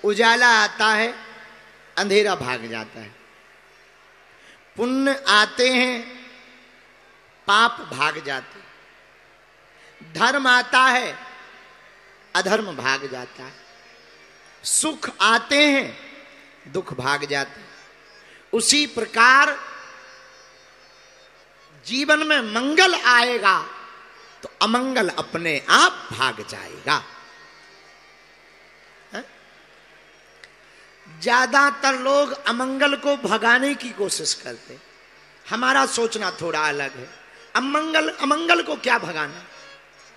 उजाला आता है, अंधेरा भाग जाता है। पुण्य आते हैं, पाप भाग जाते हैं। धर्म आता है, अधर्म भाग जाता है। सुख आते हैं, दुख भाग जाते हैं। उसी प्रकार जीवन में मंगल आएगा तो अमंगल अपने आप भाग जाएगा। ज्यादातर लोग अमंगल को भगाने की कोशिश करते, हमारा सोचना थोड़ा अलग है। अमंगल को क्या भगाना,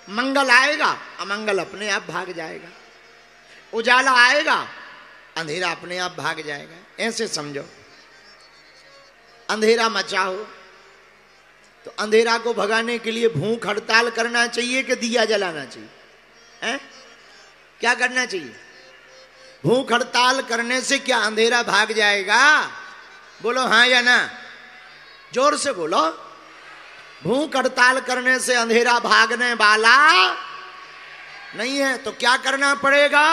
मंगल आएगा, अमंगल अपने आप भाग जाएगा। उजाला आएगा, अंधेरा अपने आप भाग जाएगा। ऐसे समझो, अंधेरा मचा हो तो अंधेरा को भगाने के लिए भूख हड़ताल करना चाहिए कि दिया जलाना चाहिए? हैं? क्या करना चाहिए? भूख हड़ताल करने से क्या अंधेरा भाग जाएगा? बोलो हाँ या ना, जोर से बोलो। भूख हड़ताल करने से अंधेरा भागने वाला नहीं है। तो क्या करना पड़ेगा?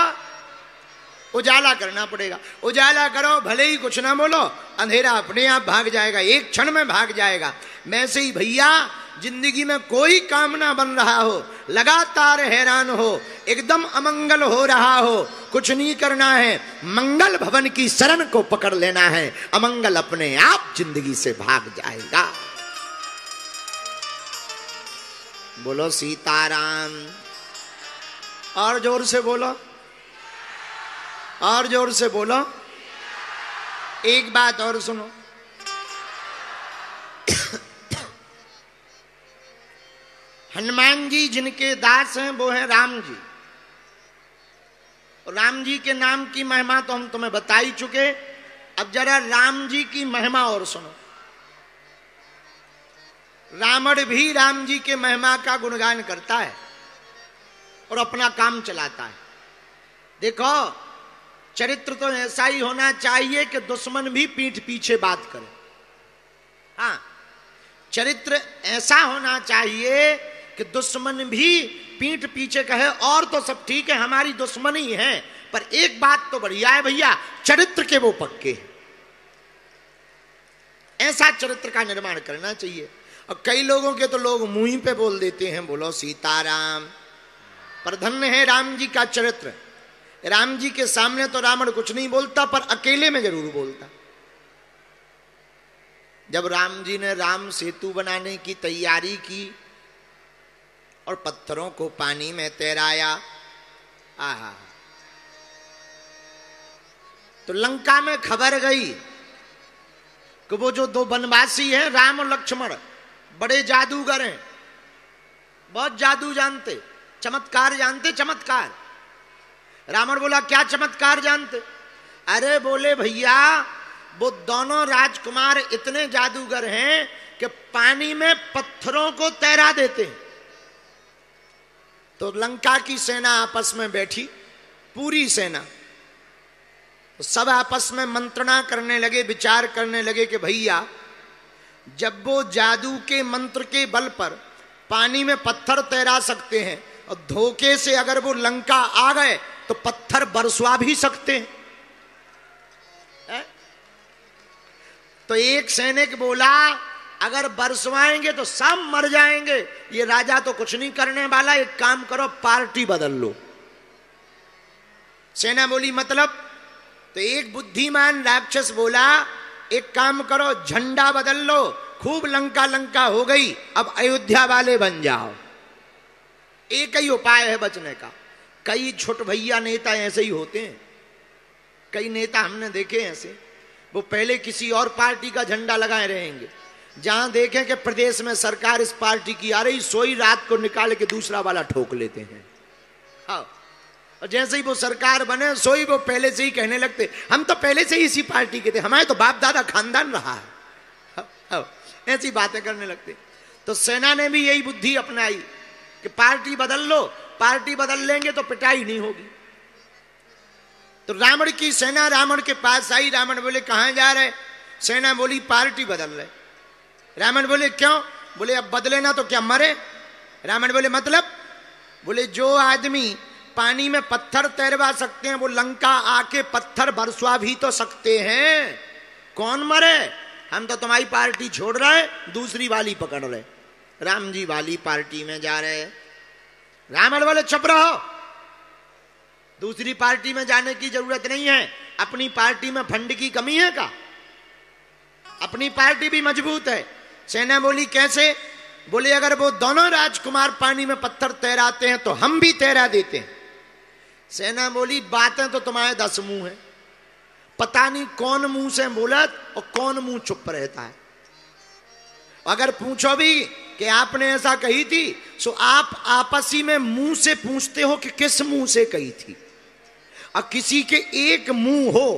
उजाला करना पड़ेगा। उजाला करो, भले ही कुछ ना बोलो, अंधेरा अपने आप भाग जाएगा, एक क्षण में भाग जाएगा। वैसे ही भैया, जिंदगी में कोई काम ना बन रहा हो, लगातार हैरान हो, एकदम अमंगल हो रहा हो, कुछ नहीं करना है, मंगल भवन की शरण को पकड़ लेना है। अमंगल अपने आप जिंदगी से भाग जाएगा। बोलो सीताराम। और जोर से बोलो, और जोर से बोलो। एक बात और सुनो, हनुमान जी जिनके दास हैं वो हैं राम जी। राम जी के नाम की महिमा तो हम तुम्हें बता ही चुके। अब जरा राम जी की महिमा और सुनो। रावण भी राम जी के महिमा का गुणगान करता है और अपना काम चलाता है। देखो, चरित्र तो ऐसा ही होना चाहिए कि दुश्मन भी पीठ पीछे बात करे। हाँ, चरित्र ऐसा होना चाहिए कि दुश्मन भी पीठ पीछे कहे और तो सब ठीक है, हमारी दुश्मनी है, पर एक बात तो बढ़िया है भैया, चरित्र के वो पक्के हैं। ऐसा चरित्र का निर्माण करना चाहिए। और कई लोगों के तो लोग मुंह पे बोल देते हैं बोलो सीताराम, पर धन्य है राम जी का चरित्र। राम जी के सामने तो रावण कुछ नहीं बोलता, पर अकेले में जरूर बोलता। जब राम जी ने राम सेतु बनाने की तैयारी की और पत्थरों को पानी में तैराया, आहा, तो लंका में खबर गई कि वो जो दो वनवासी हैं राम और लक्ष्मण, बड़े जादूगर हैं, बहुत जादू जानते, चमत्कार जानते, चमत्कार। रावण बोला क्या चमत्कार जानते? अरे बोले भैया, वो दोनों राजकुमार इतने जादूगर हैं कि पानी में पत्थरों को तैरा देते हैं। तो लंका की सेना आपस में बैठी, पूरी सेना, तो सब आपस में मंत्रणा करने लगे, विचार करने लगे कि भैया, जब वो जादू के मंत्र के बल पर पानी में पत्थर तैरा सकते हैं और धोखे से अगर वो लंका आ गए तो पत्थर बरसवा भी सकते हैं। तो एक सैनिक बोला अगर बरसवाएंगे तो सब मर जाएंगे, ये राजा तो कुछ नहीं करने वाला, एक काम करो पार्टी बदल लो। सेना बोली मतलब? तो एक बुद्धिमान राक्षस बोला एक काम करो, झंडा बदल लो, खूब लंका लंका हो गई, अब अयोध्या वाले बन जाओ। एक ही उपाय है बचने का। कई छोट भैया नेता ऐसे ही होते हैं, कई नेता हमने देखे ऐसे, वो पहले किसी और पार्टी का झंडा लगाए रहेंगे, जहां देखें कि प्रदेश में सरकार इस पार्टी की आ रही, सोई रात को निकाल के दूसरा वाला ठोक लेते हैं। हाँ, और जैसे ही वो सरकार बने सोई वो पहले से ही कहने लगते हम तो पहले से ही इसी पार्टी के थे, हमारे तो बाप दादा खानदान रहा है। हाँ, ऐसी बातें करने लगते। तो सेना ने भी यही बुद्धि अपनाई कि पार्टी बदल लो, पार्टी बदल लेंगे तो पिटाई नहीं होगी। तो रावण की सेना रावण के पास आई। रावण बोले कहां जा रहे? सेना बोली पार्टी बदल रहे। रावण बोले क्यों? बोले अब बदले ना तो क्या मरे? रावण बोले मतलब? बोले जो आदमी पानी में पत्थर तैरवा सकते हैं, वो लंका आके पत्थर बरसवा भी तो सकते हैं। कौन मरे? हम तो तुम्हारी पार्टी छोड़ रहे, दूसरी वाली पकड़ रहे, राम जी वाली पार्टी में जा रहे। रावण बोले चुप रहो, दूसरी पार्टी में जाने की जरूरत नहीं है। अपनी पार्टी में फंड की कमी है का? अपनी पार्टी भी मजबूत है। सेना बोली कैसे? बोले अगर वो दोनों राजकुमार पानी में पत्थर तैराते हैं तो हम भी तैरा देते हैं। सेना बोली बातें तो तुम्हारे 10 मुंह है, पता नहीं कौन मुंह से बोलत और कौन मुंह चुप रहता है। अगर पूछो भी कि आपने ऐसा कही थी, सो आप आपसी में मुंह से पूछते हो कि किस मुंह से कही थी। और किसी के एक मुंह हो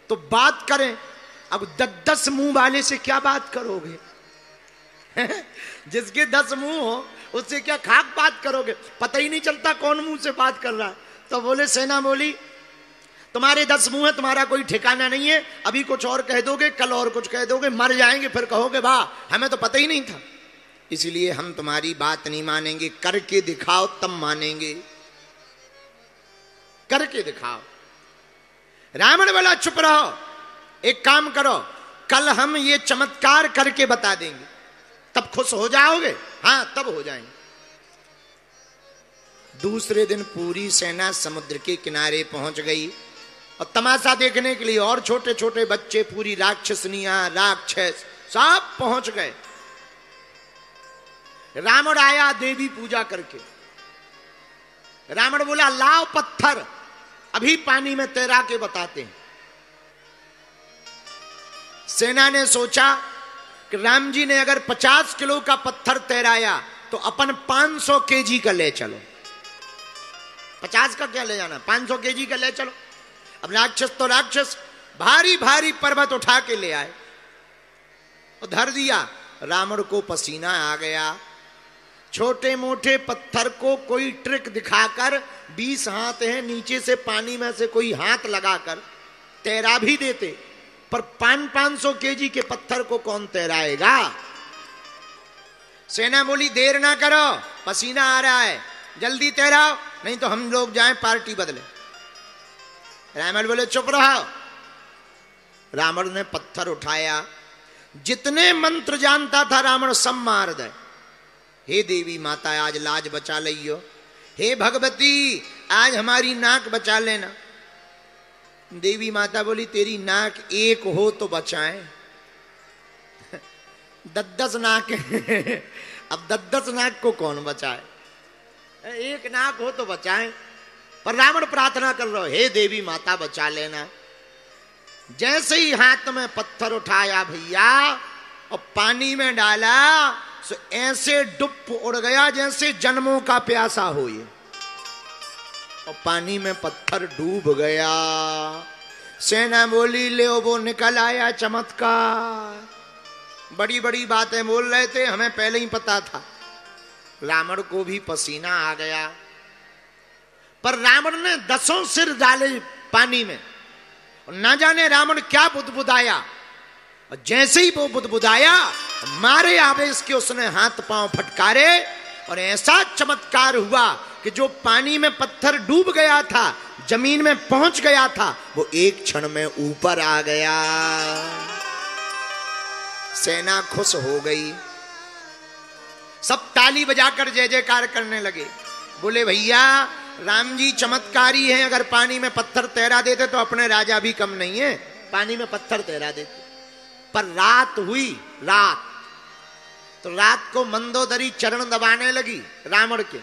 तो बात करें, अब 10 मुंह वाले से क्या बात करोगे? जिसके 10 मुंह हो उससे क्या खाक बात करोगे? पता ही नहीं चलता कौन मुंह से बात कर रहा है। तो बोले सेना बोली तुम्हारे 10 मुंह है, तुम्हारा कोई ठिकाना नहीं है। अभी कुछ और कह दोगे, कल और कुछ कह दोगे, मर जाएंगे, फिर कहोगे वाह हमें तो पता ही नहीं था। इसलिए हम तुम्हारी बात नहीं मानेंगे, करके दिखाओ तब मानेंगे, करके दिखाओ। रावण बोला चुप रहो, एक काम करो, कल हम ये चमत्कार करके बता देंगे, तब खुश हो जाओगे। हाँ तब हो जाएंगे। दूसरे दिन पूरी सेना समुद्र के किनारे पहुंच गई और तमाशा देखने के लिए और छोटे छोटे बच्चे, पूरी राक्षसनियां, राक्षस सब पहुंच गए। रावण आया देवी पूजा करके। रावण बोला लाओ पत्थर, अभी पानी में तैरा के बताते हैं। सेना ने सोचा कि राम जी ने अगर 50 किलो का पत्थर तैराया तो अपन 500 केजी का ले चलो। 50 का क्या ले जाना, 500 केजी का ले चलो। अब राक्षस तो राक्षस भारी भारी पर्वत उठा के ले आए और धर दिया। रावण को पसीना आ गया। छोटे मोटे पत्थर को कोई ट्रिक दिखाकर, 20 हाथ है नीचे से पानी में से कोई हाथ लगाकर तैरा भी देते, पर 500 केजी के पत्थर को कौन तैराएगा? सेना बोली देर ना करो, पसीना आ रहा है, जल्दी तैराओ, नहीं तो हम लोग जाएं पार्टी बदले। रावण बोले चुप रहो। रावण ने पत्थर उठाया, जितने मंत्र जानता था रावण सब मार दे। हे देवी माता आज लाज बचा लियो, हे भगवती आज हमारी नाक बचा लेना। देवी माता बोली तेरी नाक एक हो तो बचाएं, 10 नाक अब 10 नाक को कौन बचाए? एक नाक हो तो बचाएं। पर रावण प्रार्थना कर रहा, हे देवी माता बचा लेना। जैसे ही हाथ में पत्थर उठाया भैया और पानी में डाला, सो ऐसे डुब उड़ गया जैसे जन्मों का प्यासा हो ये, और पानी में पत्थर डूब गया। सेना बोली ले वो निकल आया चमत्कार। बड़ी बड़ी बातें बोल रहे थे, हमें पहले ही पता था। रावण को भी पसीना आ गया, पर रावण ने 10 सिर डाले पानी में और ना जाने रावण क्या बुदबुदाया, और जैसे ही वो बुदबुदाया मारे आवेश के उसने हाथ पांव फटकारे और ऐसा चमत्कार हुआ कि जो पानी में पत्थर डूब गया था, जमीन में पहुंच गया था, वो एक क्षण में ऊपर आ गया। सेना खुश हो गई, सब ताली बजाकर जय जयकार करने लगे। बोले भैया राम जी चमत्कारी हैं, अगर पानी में पत्थर तैरा देते तो अपने राजा भी कम नहीं है, पानी में पत्थर तैरा देते। पर रात हुई, रात तो रात को मंदोदरी चरण दबाने लगी रावण के।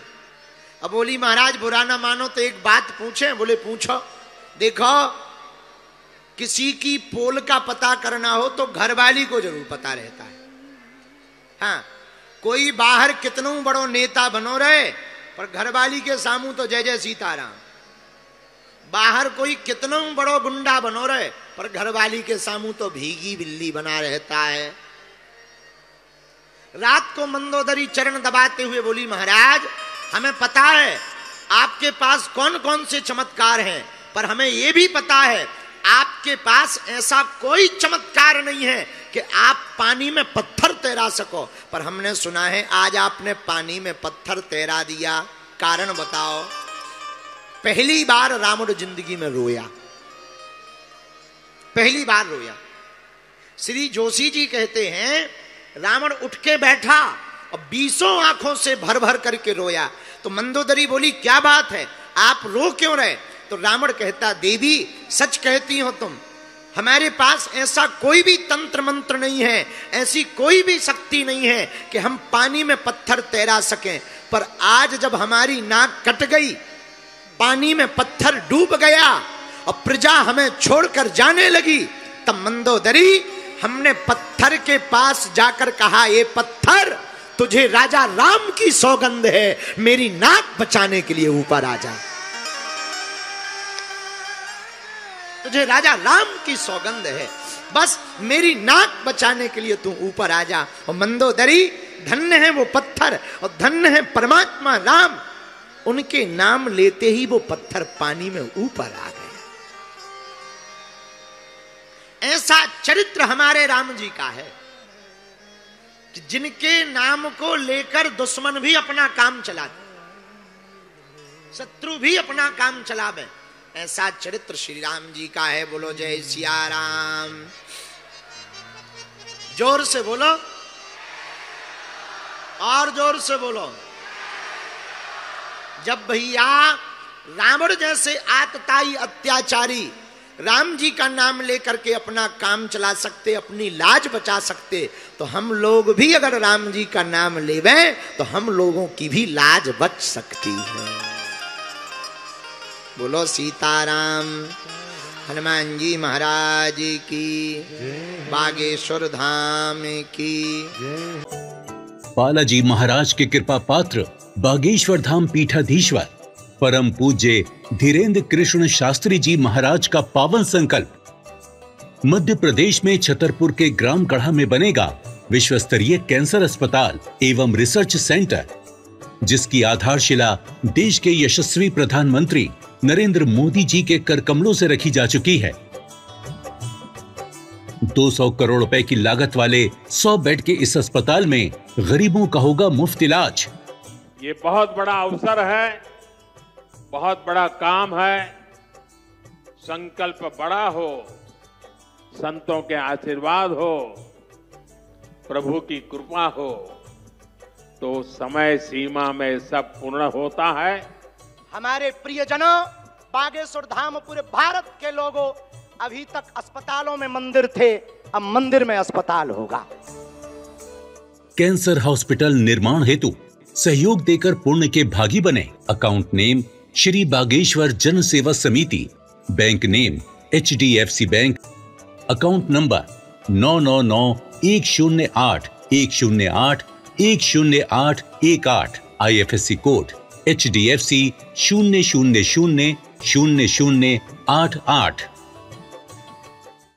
अब बोली महाराज बुरा ना मानो तो एक बात पूछे? बोले पूछो। देखो किसी की पोल का पता करना हो तो घरवाली को जरूर पता रहता है। हाँ कोई बाहर कितनों बड़ो नेता बनो रहे, पर घरवाली के सामू तो जय जय सीताराम। बाहर कोई कितनों बड़ो गुंडा बनो रहे, पर घरवाली के सामू तो भीगी बिल्ली बना रहता है। रात को मंदोदरी चरण दबाते हुए बोली महाराज हमें पता है आपके पास कौन कौन से चमत्कार हैं, पर हमें यह भी पता है आपके पास ऐसा कोई चमत्कार नहीं है कि आप पानी में पत्थर तैरा सको। पर हमने सुना है आज आपने पानी में पत्थर तैरा दिया, कारण बताओ। पहली बार रावण जिंदगी में रोया, पहली बार रोया। श्री जोशी जी कहते हैं रावण उठ के बैठा और 20 आंखों से भर भर करके रोया। तो मंदोदरी बोली क्या बात है, आप रो क्यों रहे? तो रावण कहता देवी सच कहती हो तुम, हमारे पास ऐसा कोई भी तंत्र मंत्र नहीं है, ऐसी कोई भी शक्ति नहीं है कि हम पानी में पत्थर तैरा सकें। पर आज जब हमारी नाक कट गई, पानी में पत्थर डूब गया और प्रजा हमें छोड़कर जाने लगी, तब मंदोदरी हमने पत्थर के पास जाकर कहा ये पत्थर तुझे राजा राम की सौगंध है, मेरी नाक बचाने के लिए ऊपर आ जा। तुझे राजा राम की सौगंध है, बस मेरी नाक बचाने के लिए तू ऊपर आ जा। और मंदोदरी धन्य है वो पत्थर और धन्य है परमात्मा राम, उनके नाम लेते ही वो पत्थर पानी में ऊपर आ गए। ऐसा चरित्र हमारे राम जी का है कि जिनके नाम को लेकर दुश्मन भी अपना काम चलाते, शत्रु भी अपना काम चलावे, ऐसा चरित्र श्री राम जी का है। बोलो जय सिया राम, जोर से बोलो और जोर से बोलो। जब भैया रावण जैसे आतताई अत्याचारी राम जी का नाम लेकर के अपना काम चला सकते, अपनी लाज बचा सकते, तो हम लोग भी अगर राम जी का नाम लेवें तो हम लोगों की भी लाज बच सकती है। बोलो सीताराम, हनुमान जी महाराज की, बागेश्वर धाम की। बालाजी महाराज के कृपा पात्र बागेश्वर धाम पीठाधीश्वर परम पूज्य धीरेन्द्र कृष्ण शास्त्री जी महाराज का पावन संकल्प। मध्य प्रदेश में छतरपुर के ग्राम गढ़ा में बनेगा विश्व स्तरीय कैंसर अस्पताल एवं रिसर्च सेंटर, जिसकी आधारशिला देश के यशस्वी प्रधानमंत्री नरेंद्र मोदी जी के कर कमलों से रखी जा चुकी है। 200 करोड़ रुपए की लागत वाले 100 बेड के इस अस्पताल में गरीबों का होगा मुफ्त इलाज। ये बहुत बड़ा अवसर है, बहुत बड़ा काम है। संकल्प बड़ा हो, संतों के आशीर्वाद हो, प्रभु की कृपा हो, तो समय सीमा में सब पूर्ण होता है। हमारे प्रियजनों, बागेश्वर धाम पूरे भारत के लोगों, अभी तक अस्पतालों में मंदिर थे, अब मंदिर में अस्पताल होगा। कैंसर हॉस्पिटल निर्माण हेतु सहयोग देकर पुण्य के भागी बने। अकाउंट नेम श्री बागेश्वर जन सेवा समिति, bank name HDFC bank, account number 999108108108, IFSC code HDFC 0000088।